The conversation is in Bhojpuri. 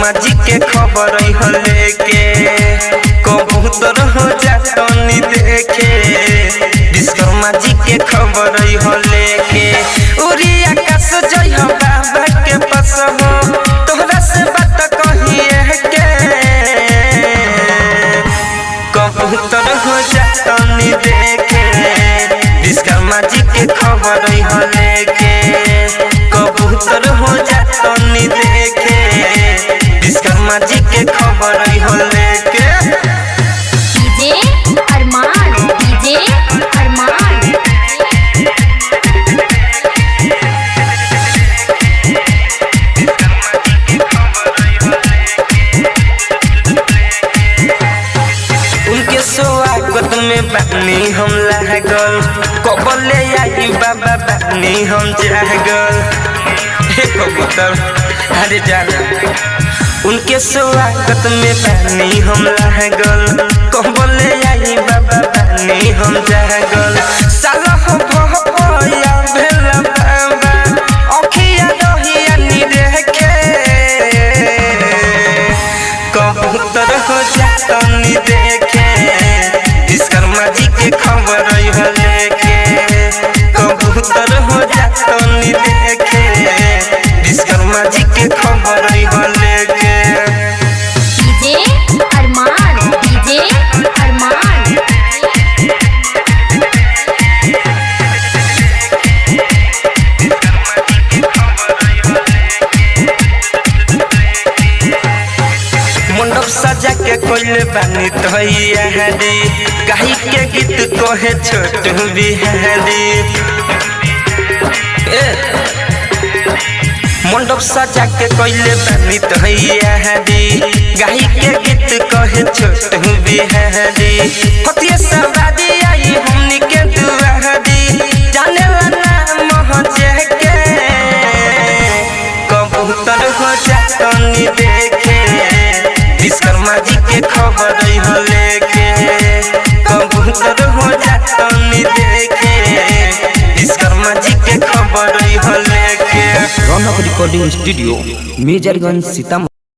विश्वकर्मा जी के खबर लेके कबूतर हो जातनी देखे। विश्वकर्मा जी के खबर लेके उड़ी आकाश जय हो बाबा के पास हो तोहरा से बात कहिए के कबूतर हो जातनी देखे। विश्वकर्मा जी के खबर लेके कबूतर हो जातनी देखे। विश्वकर्मा जी के खबर लेके डीजे अरमान उनके स्वागत में बानी हम लागल कबले आई बाबा बानी हम जागल। हे कबूतर अरे जाना उनके स्वागत में बानी हम लागल कबले आई बाबा बानी हम जागल। साला हो भया भेला बाबा अखिया रहिया निरेखे कबूतर हो जातनी देखे। विश्वकर्मा जी के खबर लेके कबूतर हो जातनी देखे। विश्वकर्मा जी के खबर लेके डीजे अरमान मंडप सजा के कोइले बानी तैयारी गाई के गीत कहे छोट बिहारी। मंडप सजा के कोइले बानी तैयारी गाई के गीत कहे छोट बिहारी। हथिया सवारी आई हमनी के दुआरी जाने वाला महजे के कबूतर हो जातनी देखे। विश्वकर्मा जी के खबर लेके कबूतर हो जातनी देखे। विश्वकर्मा जी के खबर लेके रौनक रिकॉर्डिंग स्टूडियो मेजरगंज सीतामढ़ी।